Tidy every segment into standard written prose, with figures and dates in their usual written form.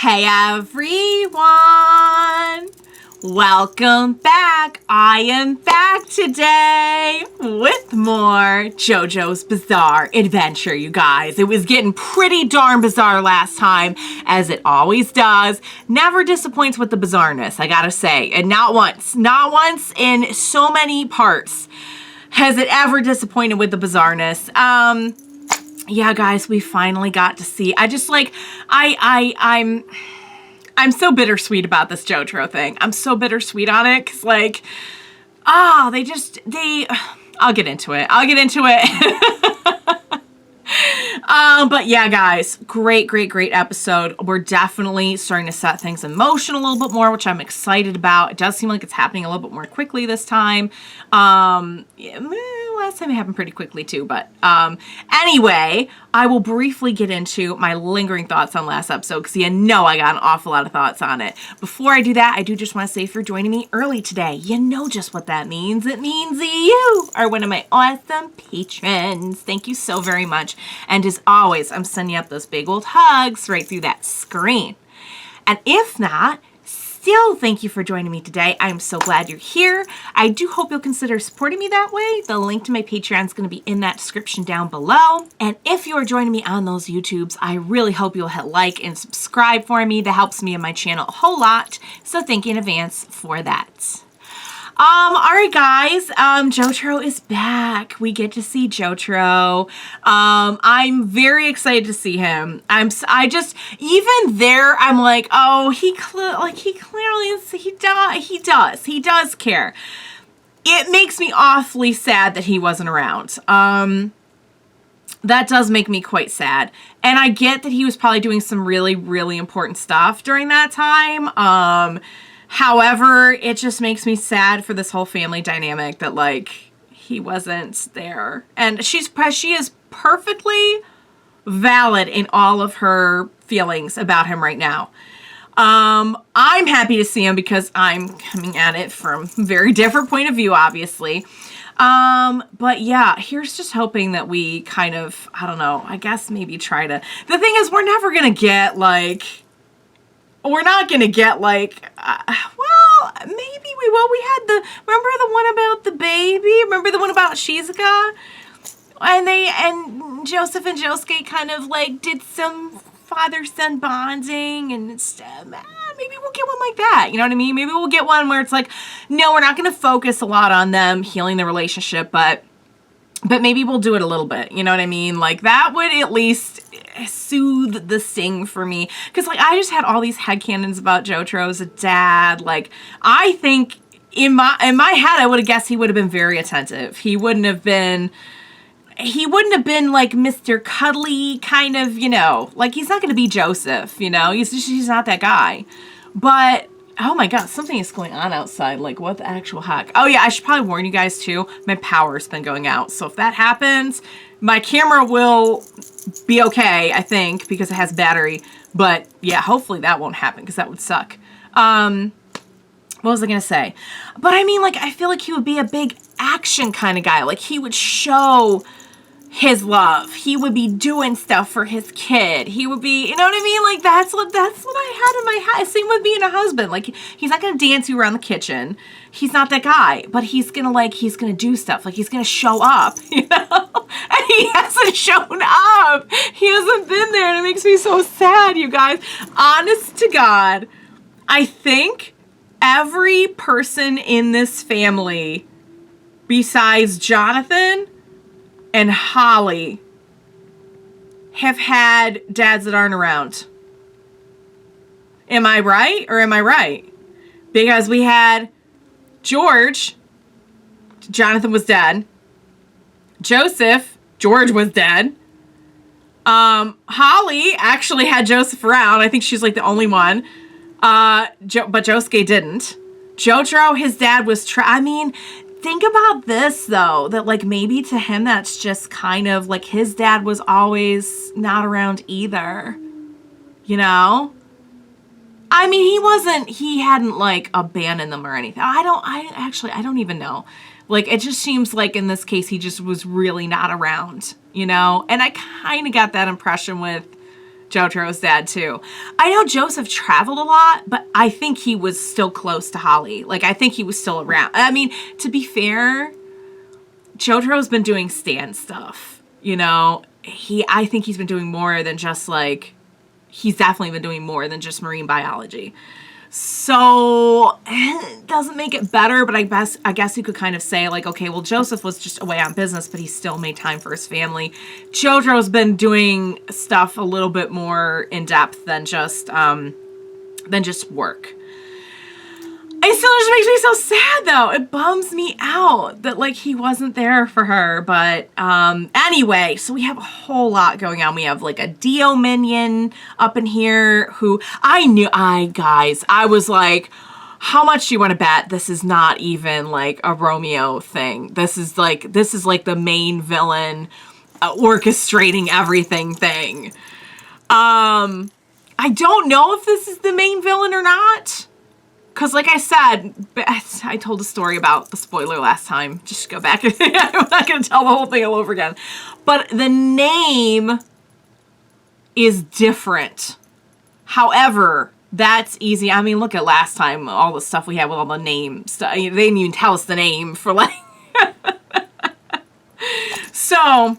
Hey everyone! Welcome back! I am back today with more JoJo's Bizarre Adventure, you guys. It was getting pretty darn bizarre last time, as it always does. Never disappoints with the bizarreness, I gotta say. And not once in so many parts has it ever disappointed with the bizarreness. Yeah, guys, we finally got to see. I'm so bittersweet about this Jojo thing. I'm so bittersweet on it, because, like, I'll get into it. But yeah, guys, great episode. We're definitely starting to set things in motion a little bit more, which I'm excited about. It does seem like it's happening a little bit more quickly this time. Last time it happened pretty quickly too, but anyway, I will briefly get into my lingering thoughts on last episode, because you know I got an awful lot of thoughts on it. Before I do that, I do just want to say, if you're joining me early today, you know just what that means. It means you are one of my awesome patrons. Thank you so very much. And as always, I'm sending up those big old hugs right through that screen. And if not, still, thank you for joining me today. I'm so glad you're here. I do hope you'll consider supporting me that way. The link to my Patreon is going to be in that description down below. And if you are joining me on those YouTubes, I really hope you'll hit like and subscribe for me. That helps me and my channel a whole lot. So thank you in advance for that. Alright guys, Jojo is back. We get to see Jojo. I'm very excited to see him. Even there, I'm like, oh, he does care. It makes me awfully sad that he wasn't around. That does make me quite sad. And I get that he was probably doing some really, really important stuff during that time. However, it just makes me sad for this whole family dynamic that, like, he wasn't there. And she is perfectly valid in all of her feelings about him right now. I'm happy to see him because I'm coming at it from a very different point of view, obviously. But yeah, here's just hoping that we kind of, I don't know, I guess maybe try to... The thing is, we're never gonna get, like... We're not going to get, like, well, maybe we will. We had remember the one about the baby? Remember the one about Shizuka? And Joseph and Josuke kind of, like, did some father-son bonding and stuff. Maybe we'll get one like that, you know what I mean? Maybe we'll get one where it's like, no, we're not going to focus a lot on them healing the relationship, but maybe we'll do it a little bit, you know what I mean? Like, that would at least soothe the sting for me. Because, like, I just had all these headcanons about Jojo as a dad. Like, I think in my head, I would have guessed he would have been very attentive. He wouldn't have been, like, Mr. Cuddly kind of, you know. Like, he's not going to be Joseph, you know? He's not that guy. But... oh my god, something is going on outside. Like, what the actual heck? Oh yeah, I should probably warn you guys too. My power's been going out. So if that happens, my camera will be okay, I think, because it has battery. But yeah, hopefully that won't happen, because that would suck. What was I gonna say? But I mean, like, I feel like he would be a big action kind of guy. Like, he would show his love. He would be doing stuff for his kid. He would be, you know what I mean? Like, that's what I had in my head. Same with being a husband. Like, he's not going to dance you around the kitchen. He's not that guy. But he's going to do stuff. Like, he's going to show up, you know? And he hasn't shown up. He hasn't been there. And it makes me so sad, you guys. Honest to God, I think every person in this family, besides Jonathan and Holly, have had dads that aren't around. Am I right or am I right? Because we had George, Jonathan was dead. Joseph, George was dead. Holly actually had Joseph around. I think she's like the only one. But Josuke didn't. Jojo, his dad was think about this, though, that, like, maybe to him that's just kind of, like, his dad was always not around either, you know? I mean, he hadn't, like, abandoned them or anything. I don't even know. Like, it just seems like in this case, he just was really not around, you know? And I kind of got that impression with Jojo's dad too. I know Joseph traveled a lot, but I think he was still close to Holly. Like, I think he was still around. I mean, to be fair, Jojo's been doing stand stuff, you know? I think he's been doing more than just, like, he's definitely been doing more than just marine biology. So, it doesn't make it better, but I guess you could kind of say, like, okay, well, Joseph was just away on business, but he still made time for his family. Jojo's been doing stuff a little bit more in depth than just work. It still just makes me so sad, though. It bums me out that, like, he wasn't there for her. But anyway, so we have a whole lot going on. We have, like, a Dio minion up in here who guys, I was like, how much do you want to bet this is not even, like, a Romeo thing? This is like the main villain orchestrating everything thing. I don't know if this is the main villain or not. Because, like I said, I told a story about the spoiler last time. Just go back. I'm not going to tell the whole thing all over again. But the name is different. However, that's easy. I mean, look at last time, all the stuff we had with all the names. They didn't even tell us the name for, like... So...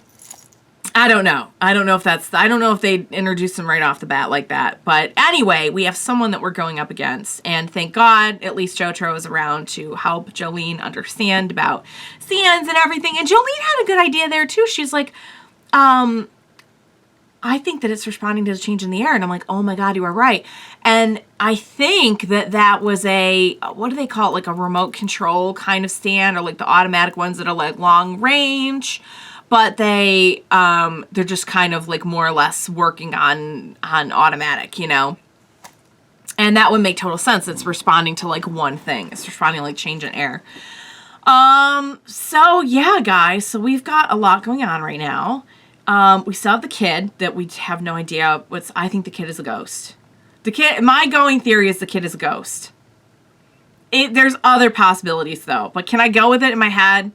I don't know. I don't know if they introduced him right off the bat like that. But anyway, we have someone that we're going up against. And thank God, at least Jojo is around to help Jolyne understand about sands and everything. And Jolyne had a good idea there, too. She's like, I think that it's responding to the change in the air. And I'm like, oh my God, you are right. And I think that was what do they call it? Like a remote control kind of stand, or like the automatic ones that are like long range. But they're just kind of like more or less working on automatic, you know? And that would make total sense. It's responding to like one thing. It's responding to like change in air. So yeah, guys. So we've got a lot going on right now. We still have the kid that we have no idea I think the kid is a ghost. My going theory is the kid is a ghost. There's other possibilities though, but can I go with it in my head?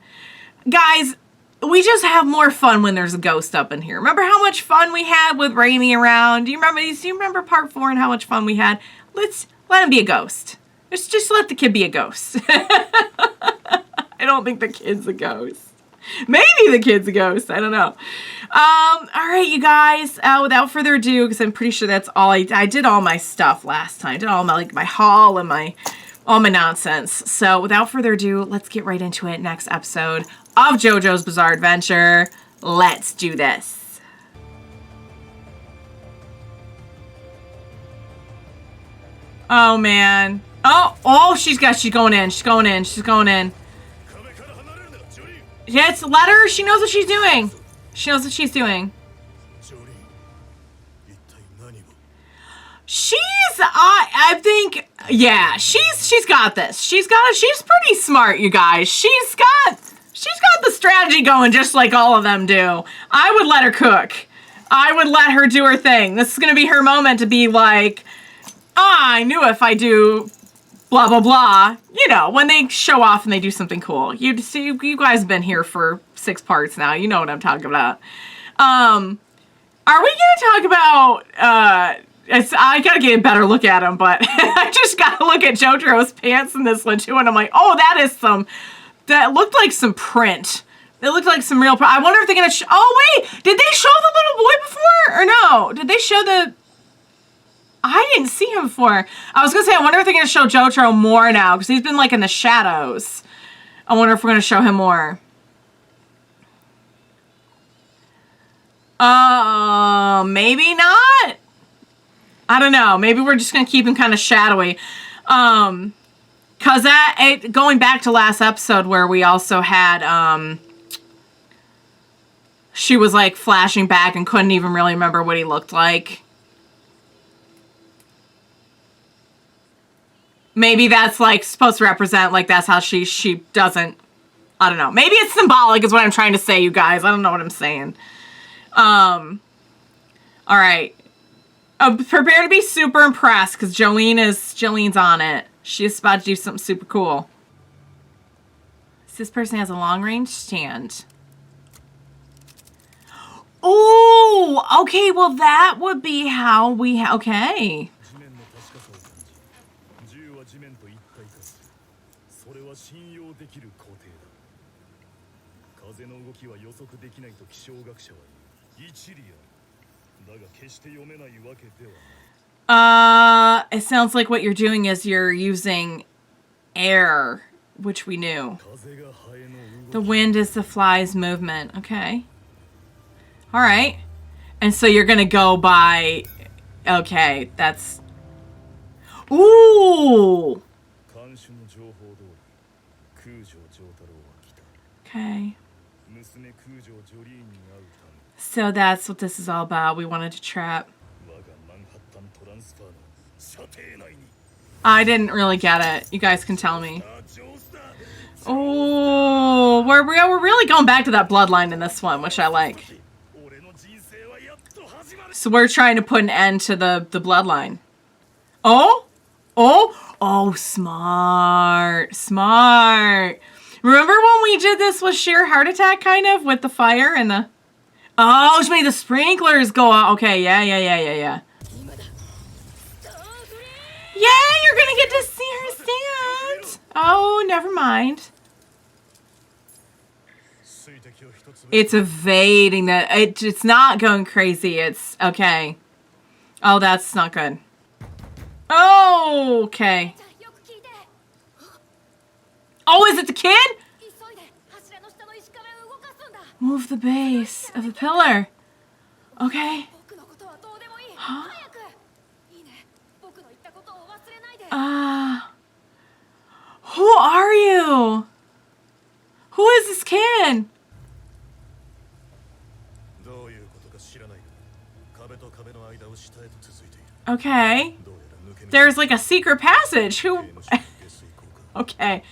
Guys, we just have more fun when there's a ghost up in here. Remember how much fun we had with Raimi around? Do you remember part 4 and how much fun we had? Let him be a ghost. Just let the kid be a ghost. I don't think the kid's a ghost. Maybe the kid's a ghost. I don't know. All right, you guys. Without further ado, because I'm pretty sure that's all I did all my stuff last time. I did all my haul and all my nonsense. So without further ado, let's get right into it. Next episode of JoJo's Bizarre Adventure. Let's do this. Oh man. Oh, she's going in. She's going in. Yes, let her. She knows what she's doing. I think, yeah, she's got this. She's pretty smart, you guys. She's got the strategy going just like all of them do. I would let her cook. I would let her do her thing. This is going to be her moment to be like, I knew if I do blah, blah, blah. You know, when they show off and they do something cool. You guys have been here for 6 parts now. You know what I'm talking about. Are we going to talk about, I gotta get a better look at him, but I just gotta look at Jojo's pants in this one too, and I'm like, oh, that looked like some print. It looked like some real I wonder if they're gonna oh wait, did they show the little boy before? Or no? Did they show I didn't see him before. I was gonna say, I wonder if they're gonna show Jojo more now, because he's been like in the shadows. I wonder if we're gonna show him more. Maybe not. I don't know. Maybe we're just going to keep him kind of shadowy. Because going back to last episode where we also had, she was like flashing back and couldn't even really remember what he looked like. Maybe that's like supposed to represent like that's how she doesn't, I don't know. Maybe it's symbolic is what I'm trying to say, you guys. I don't know what I'm saying. All right. Prepare to be super impressed because Jolyne's on it. She's about to do something super cool. This person has a long range stand. Oh, okay, well that would be how we okay. It sounds like what you're doing is you're using air, which we knew. The wind is the fly's movement. Okay. All right. And so you're going to go by... Okay, that's... Ooh! Okay. So that's what this is all about. We wanted to trap. I didn't really get it. You guys can tell me. Oh, we're really going back to that bloodline in this one, which I like. So we're trying to put an end to the bloodline. Oh? Oh? Oh, smart. Smart. Remember when we did this with sheer heart attack, kind of, with the fire and the... Oh, she made the sprinklers go out. Okay, yeah. Yeah, you're gonna get to see her stand. Oh, never mind. It's evading that. It's not going crazy. It's okay. Oh, that's not good. Oh, okay. Oh, is it the kid? Move the base of the pillar. Okay. Huh? Who are you? Who is this kid? Okay. There's like a secret passage. Who? Okay.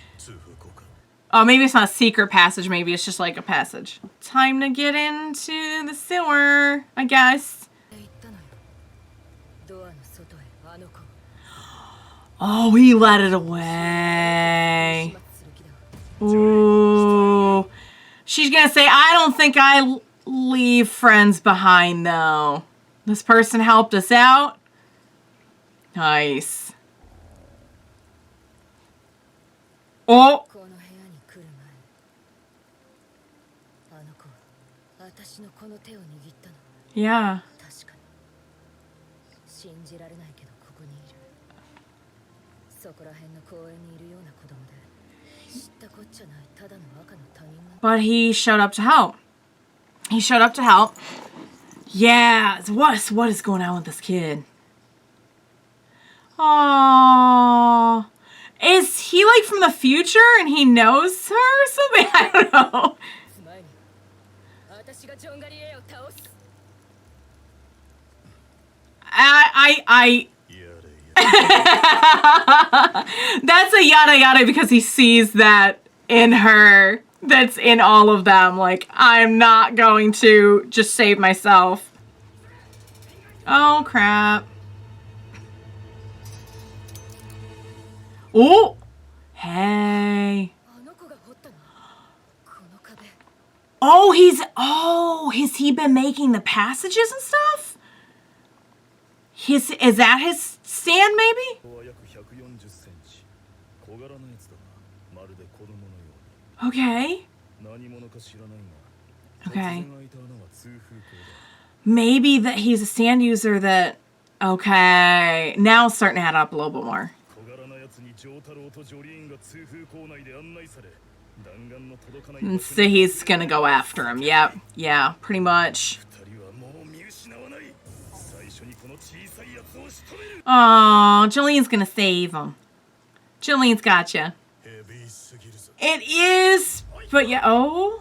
Oh, maybe it's not a secret passage. Maybe it's just like a passage. Time to get into the sewer, I guess. Oh, he let it away. Ooh. She's gonna say, I don't think I leave friends behind, though. This person helped us out. Nice. Oh. Yeah. But he showed up to help. He showed up to help. Yeah. What is going on with this kid? Aww. Is he like from the future and he knows her or something? I don't know. That's a yada yada because he sees that in her. That's in all of them. Like, I'm not going to just save myself. Oh, crap. Oh! Hey. Oh, has he been making the passages and stuff? Is that his stand, maybe? Okay. Okay. Maybe that he's a stand user that... Okay. Now it's starting to add up a little bit more. And so he's gonna go after him. Yep. Yeah, pretty much. Oh, Jolyne's gonna save him. Jolyne's gotcha. It is, but yeah, oh.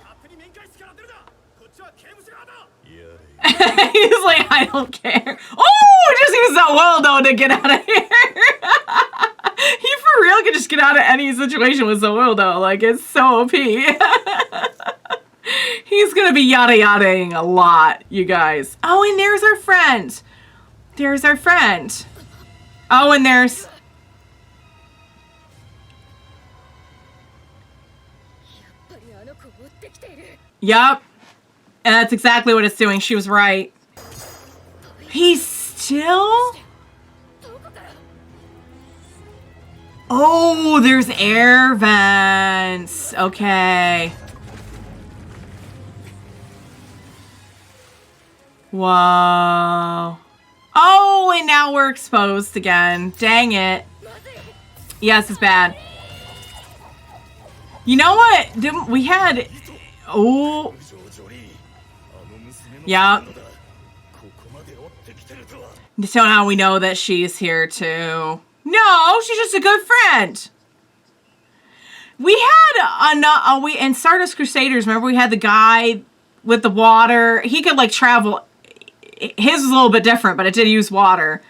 He's like, I don't care. Oh, just use that well though to get out of here. He for real could just get out of any situation with the will though. Like, it's so OP. He's gonna be yada yadaing a lot, you guys. Oh, and there's our friend. There's our friend. Oh, and there's... Yup. And that's exactly what it's doing. She was right. He's still... Oh, there's air vents. Okay. Whoa. Oh, and now we're exposed again. Dang it. Yes, it's bad. You know what? Didn't we had... Oh. Yeah. So now we know that she's here too. No, she's just a good friend. We had we in Stardust Crusaders. Remember, we had the guy with the water. He could like travel. His was a little bit different, but it did use water.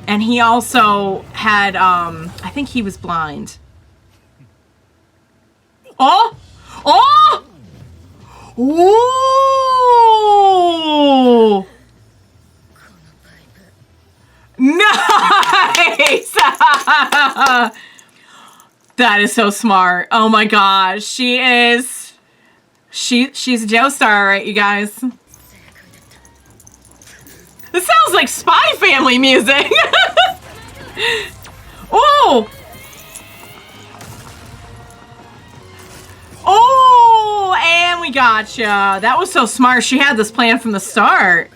And he also had. I think he was blind. Oh, oh, ooh. Nice! That is so smart. Oh my gosh. She's a Joestar, right, you guys? This sounds like Spy Family music. Oh! Oh, and we gotcha. That was so smart. She had this plan from the start.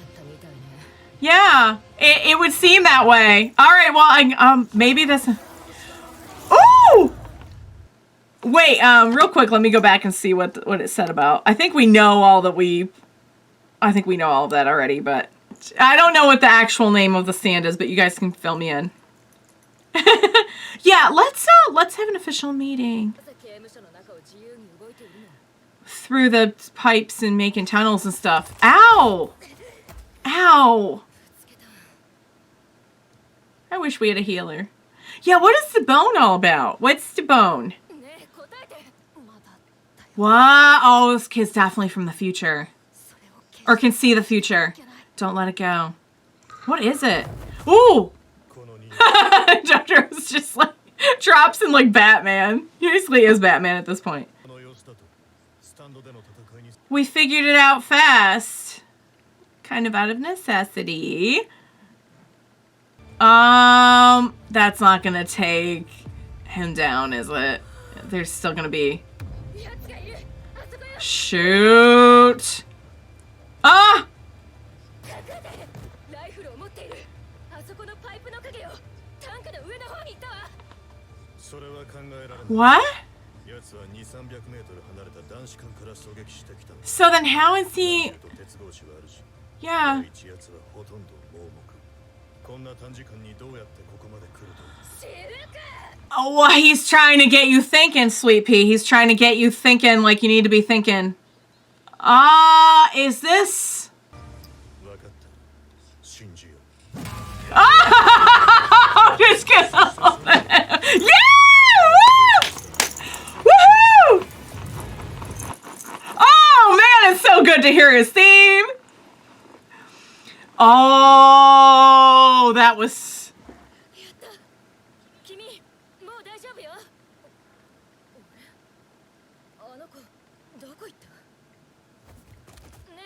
Yeah. It would seem that way. All right, well, maybe this... Ooh! Wait, real quick, let me go back and see what it said about... I think we know all that I think we know all of that already, but... I don't know what the actual name of the stand is, but you guys can fill me in. Yeah, let's have an official meeting. Through the pipes and making tunnels and stuff. Ow! Ow! I wish we had a healer. Yeah, what is the bone all about? What's the bone? What? Oh, this kid's definitely from the future. Or can see the future. Don't let it go. What is it? Ooh! Jojo's just like, drops in like Batman. He basically is Batman at this point. We figured it out fast. Kind of out of necessity. That's not gonna take him down, is it? There's still gonna be... Shoot! Ah! What? So then how is he... Yeah. Oh, well, he's trying to get you thinking, Sweet Pea. He's trying to get you thinking like you need to be thinking. Is this... Oh, just get yeah! Woo! Woohoo! Oh, man, it's so good to hear his theme. Oh, that was...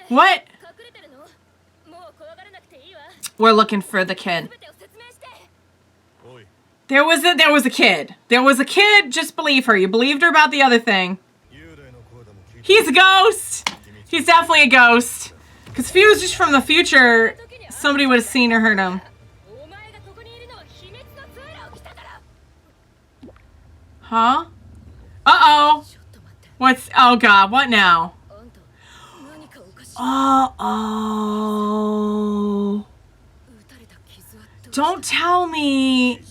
What? We're looking for the kid. There was a kid. There was a kid. Just believe her. You believed her about the other thing. He's a ghost. He's definitely a ghost. Because if he was just from the future, somebody would have seen or heard him. Huh? Uh-oh. What's... Oh, God. What now? Uh-oh. Don't tell me.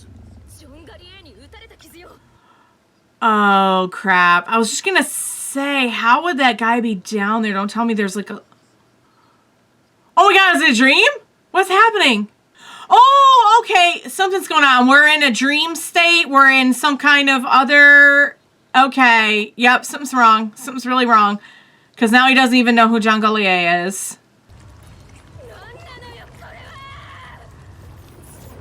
Oh, crap. I was just gonna say, how would that guy be down there? Don't tell me there's like a... Oh my God, is it a dream? What's happening? Oh, okay. Something's going on. We're in a dream state. We're in some kind of other... Okay. Yep, something's wrong. Something's really wrong. Because now he doesn't even know who Jolyne is.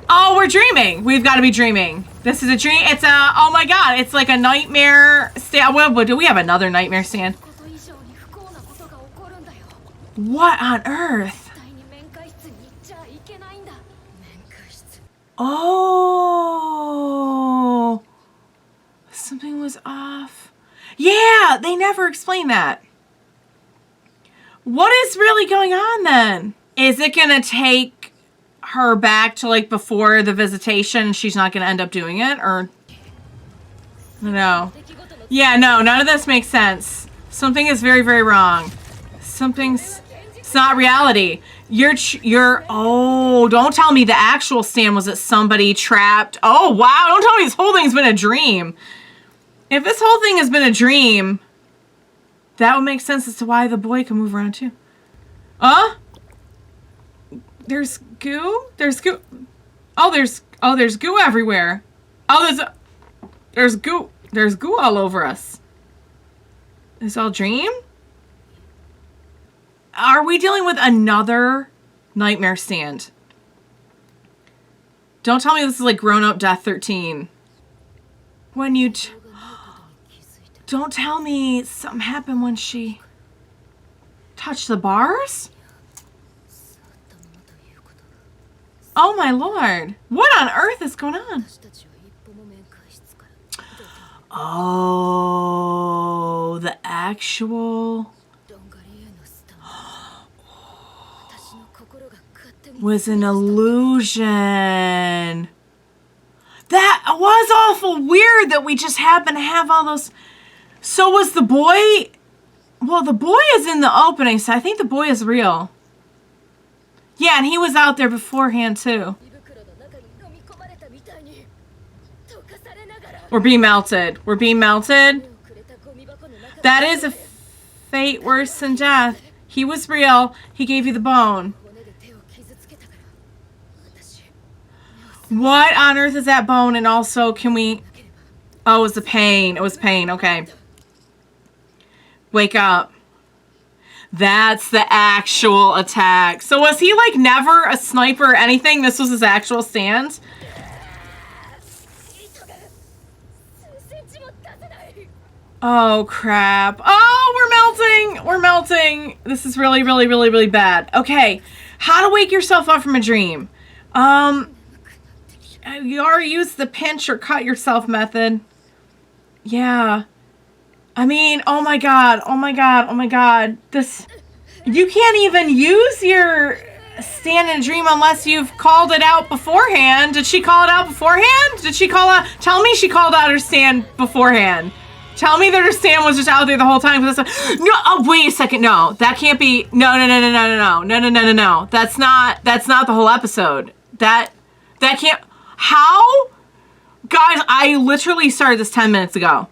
Oh, we're dreaming. We've got to be dreaming. This is a dream. It's a... Oh my God. It's like a nightmare stand. What do we have? Another nightmare stand? What on earth? Oh, something was off. Yeah, they never explained that. What is really going on then? Is it gonna take her back to like before the visitation? She's not gonna end up doing it, or no? Yeah, no, none of this makes sense. Something is very, very wrong. It's not reality. Oh, don't tell me the actual stand was that somebody trapped. Oh, wow, don't tell me this whole thing's been a dream. If this whole thing has been a dream, that would make sense as to why the boy can move around too. There's goo? There's goo. Oh, there's goo everywhere. Oh, there's goo. There's goo all over us. Is this all dream? Are we dealing with another nightmare stand? Don't tell me this is like grown-up Death 13. When you... Don't tell me something happened when she touched the bars? Oh my lord. What on earth is going on? Oh, the actual... was an illusion. That was awful weird that we just happened to have all those. So was the boy... Well, the boy is in the opening, so I think the boy is real. Yeah, and he was out there beforehand, too. We're being melted. We're being melted. That is a fate worse than death. He was real. He gave you the bone. What on earth is that bone? And also, can we... Oh, it was the pain. It was pain. Okay. Wake up. That's the actual attack. So was he, like, never a sniper or anything? This was his actual stand? Oh, crap. Oh, we're melting. We're melting. This is really, really, really, really bad. Okay. How to wake yourself up from a dream. You already used the pinch or cut yourself method. Yeah. I mean, oh my god. Oh my god. Oh my god. This... You can't even use your stand in a dream unless you've called it out beforehand. Did she call it out beforehand? Did she call out... Tell me she called out her stand beforehand. Tell me that her stand was just out there the whole time. No, oh, wait a second. No, that can't be... No. That's not the whole episode. That can't... How? Guys, I literally started this 10 minutes ago.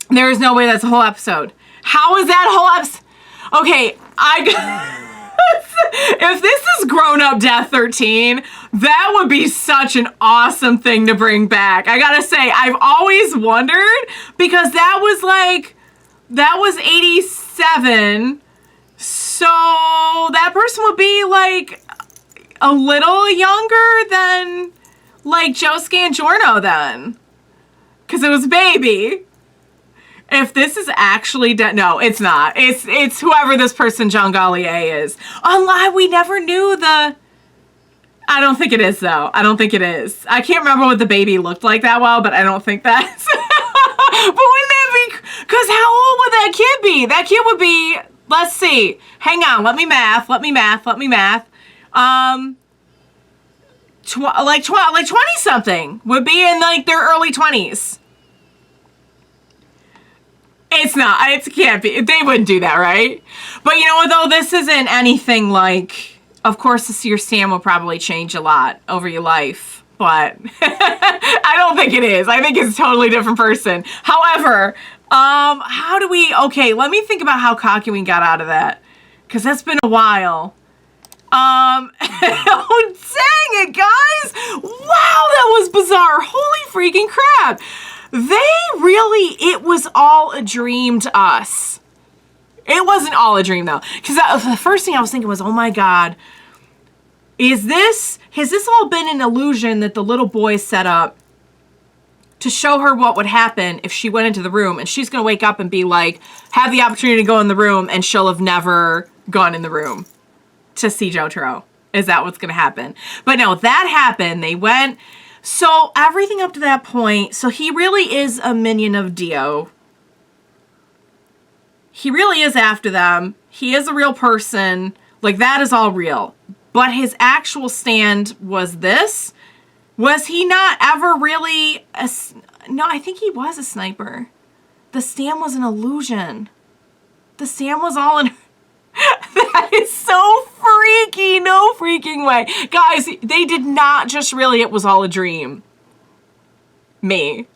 There is no way that's a whole episode. How is that whole episode? Okay, if this is grown-up Death 13, that would be such an awesome thing to bring back. I gotta say, I've always wondered, because that was 87, so that person would be, like, a little younger than... like Josuke and Giorno then. Because it was a baby. If this is actually no, it's not. It's whoever this person John Gallier is. Unless we never knew the... I don't think it is though. I don't think it is. I can't remember what the baby looked like that well, but I don't think that's... But wouldn't that be... Because how old would that kid be? That kid would be... Let's see. Hang on. Let me math. Like 20 something would be in like their early 20s. It's not. It can't be. They wouldn't do that, right? But you know what though? This isn't anything like. Of course, your stand will probably change a lot over your life, but I don't think it is. I think it's a totally different person. However, how do we? Okay, let me think about how cocky we got out of that, because that's been a while. Oh, dang it, guys! Wow, that was bizarre. Holy freaking crap. It was all a dream to us. It wasn't all a dream, though. Because the first thing I was thinking was, oh my god, has this all been an illusion that the little boy set up to show her what would happen if she went into the room, and she's going to wake up and be like, have the opportunity to go in the room, and she'll have never gone in the room to see Jojo. Is that what's going to happen? But no, that happened. They went. So everything up to that point. So he really is a minion of Dio. He really is after them. He is a real person. Like, that is all real. But his actual stand was this. Was he not ever really a... No, I think he was a sniper. The stand was an illusion. The stand was all in... That is so freaky. No freaking way. Guys, they did not just really... It was all a dream. Me.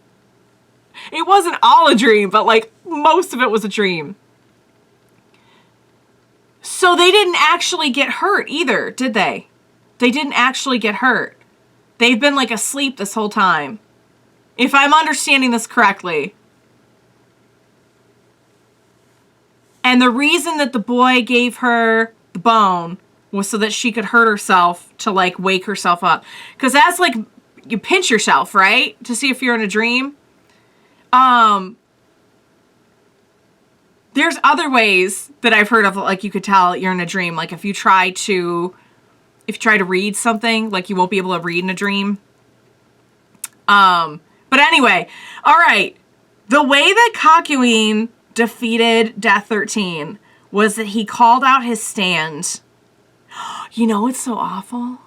It wasn't all a dream, but, like, most of it was a dream. So they didn't actually get hurt either, did they? They didn't actually get hurt. They've been, like, asleep this whole time. If I'm understanding this correctly. And the reason that the boy gave her the bone was so that she could hurt herself to, like, wake herself up. Because that's, like, you pinch yourself, right? To see if you're in a dream. There's other ways that I've heard of, like, you could tell you're in a dream. Like, if you try to read something, like, you won't be able to read in a dream. But anyway, all right. The way that Kakyoin defeated Death 13 was that he called out his stand. You know what's so awful?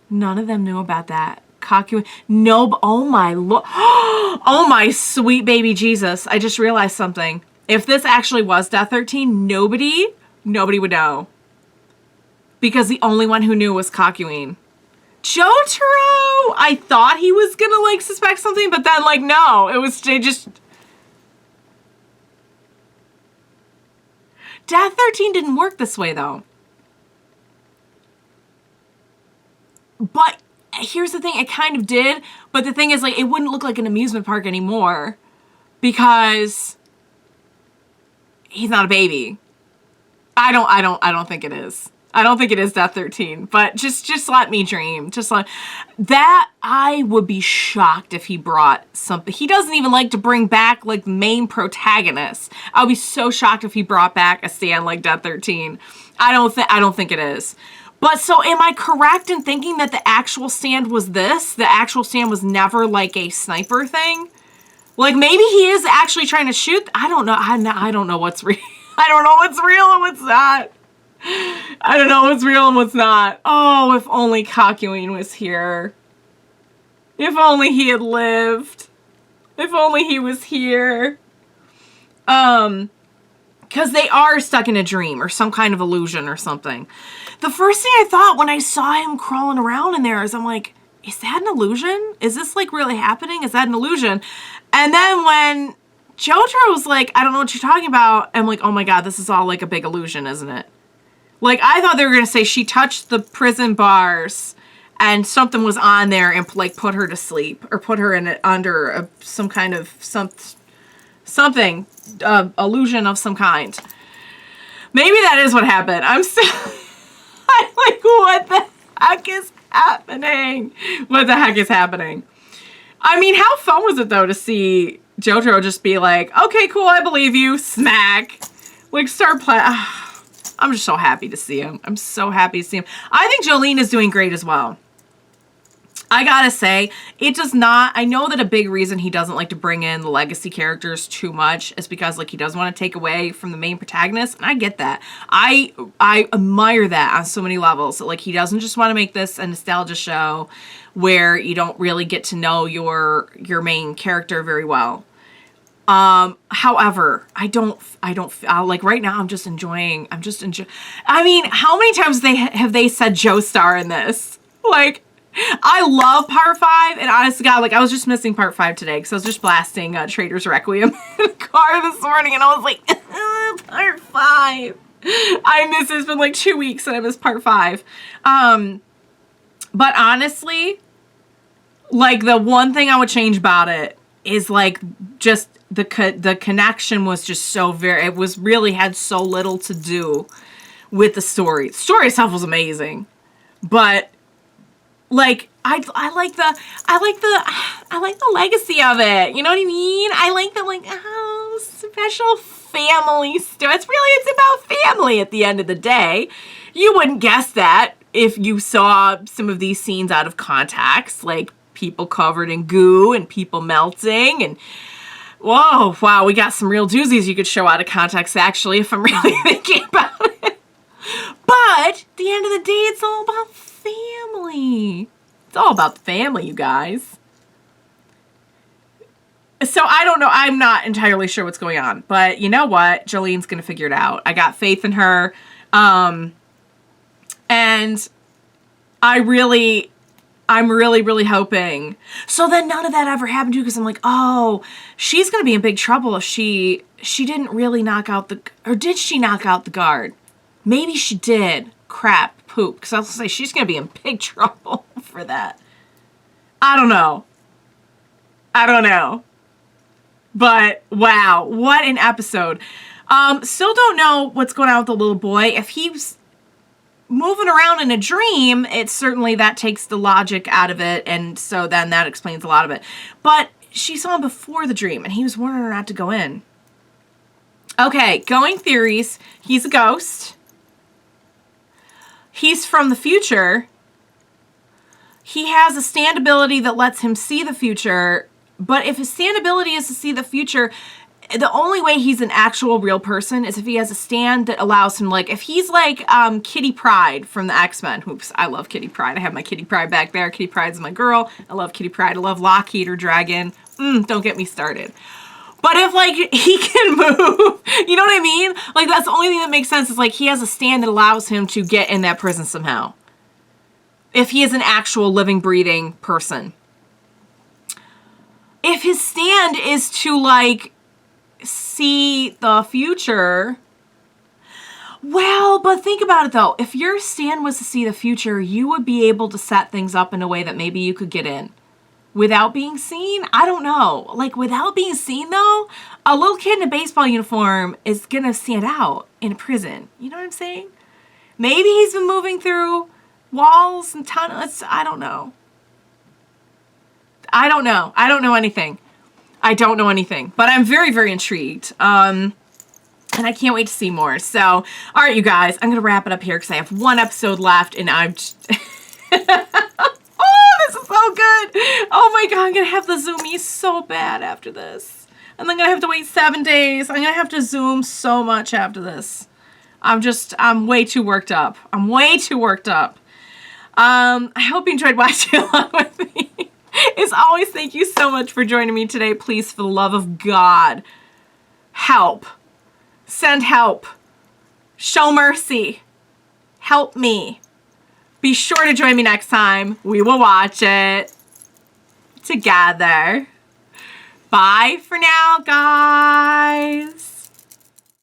None of them knew about that. Kakyoin, no, oh my Lord. Oh my sweet baby Jesus. I just realized something. If this actually was Death 13, nobody would know. Because the only one who knew was Kakyoin. Jotaro! I thought he was gonna, like, suspect something, but then, like, no. They just... Death 13 didn't work this way, though. But here's the thing. It kind of did. But the thing is, like, it wouldn't look like an amusement park anymore. Because... he's not a baby. I don't think it is. I don't think it is Death 13, but just let me dream. Just let that. I would be shocked if he brought something. He doesn't even like to bring back, like, main protagonists. I'll be so shocked if he brought back a stand like Death 13. I don't think it is. But so am I correct in thinking that the actual stand was this? The actual stand was never like a sniper thing? Like, maybe he is actually trying to shoot. I don't know. I don't know what's real. I don't know what's real and what's not. I don't know what's real and what's not. Oh, if only Kakyoin was here. If only he had lived. If only he was here. Because they are stuck in a dream or some kind of illusion or something. The first thing I thought when I saw him crawling around in there is I'm like, is that an illusion? Is this, like, really happening? Is that an illusion? And then when Jojo was like, I don't know what you're talking about, I'm like, oh my God, this is all like a big illusion, isn't it? Like, I thought they were going to say she touched the prison bars and something was on there and, like, put her to sleep or put her in it under some kind of something, illusion of some kind. Maybe that is what happened. I'm like, what the heck is happening? What the heck is happening? I mean, how fun was it, though, to see Jojo just be like, okay, cool, I believe you, smack. Like, start playing. I'm just so happy to see him. I'm so happy to see him. I think Jolyne is doing great as well. I gotta say, it does not... I know that a big reason he doesn't like to bring in the legacy characters too much is because, like, he doesn't want to take away from the main protagonist, and I get that. I admire that on so many levels. Like, he doesn't just want to make this a nostalgia show where you don't really get to know your main character very well. However, I don't like right now I'm just enjoying. I mean, how many times have they said Joestar in this? Like, I love part 5, and honest to God, like, I was just missing part 5 today because I was just blasting Trader's Requiem in the car this morning, and I was like, part 5. I miss it. It's been like 2 weeks and I missed part 5. But honestly, like, the one thing I would change about it is, like, just the connection was just so it was really had so little to do with the story. The story itself was amazing, but, like, I like the legacy of it. You know what I mean? I like the, like, oh, special family story. It's about family at the end of the day. You wouldn't guess that if you saw some of these scenes out of context, like people covered in goo and people melting and whoa, wow, we got some real doozies you could show out of context, actually, if I'm really thinking about it. But at the end of the day, it's all about family. It's all about the family, you guys. So I don't know. I'm not entirely sure what's going on. But you know what? Jolyne's going to figure it out. I got faith in her. And I'm really, really hoping. So then none of that ever happened to you because I'm like, oh, she's going to be in big trouble if she didn't really knock out or did she knock out the guard? Maybe she did. Crap, poop. Because I was going to say, she's going to be in big trouble for that. I don't know. But wow, what an episode. Still don't know what's going on with the little boy. If he's moving around in a dream, that takes the logic out of it, and so then that explains a lot of it. But she saw him before the dream, and he was warning her not to go in. Okay, going theories. He's a ghost. He's from the future. He has a stand ability that lets him see the future, but if his stand ability is to see the future, the only way he's an actual real person is if he has a stand that allows him, like, if he's like Kitty Pryde from the X-Men. Oops, I love Kitty Pryde. I have my Kitty Pryde back there. Kitty Pryde's my girl. I love Kitty Pryde. I love Lockheed or Dragon. Don't get me started. But if, like, he can move, you know what I mean? Like, that's the only thing that makes sense is, like, he has a stand that allows him to get in that prison somehow. If he is an actual living, breathing person. If his stand is to, like, see the future, well, but think about it, though. If your stand was to see the future, you would be able to set things up in a way that maybe you could get in. Without being seen? I don't know. Like, without being seen, though, a little kid in a baseball uniform is going to stand out in a prison. You know what I'm saying? Maybe he's been moving through walls and tunnels. I don't know. I don't know anything. But I'm very, very intrigued. And I can't wait to see more. So, all right, you guys, I'm going to wrap it up here because I have one episode left and I'm just... This is so good. Oh my God, I'm going to have the zoomies so bad after this. And I'm going to have to wait 7 days. I'm going to have to zoom so much after this. I'm way too worked up. I hope you enjoyed watching along with me. As always, thank you so much for joining me today. Please, for the love of God, help. Send help. Show mercy. Help me. Be sure to join me next time. We will watch it together. Bye for now, guys.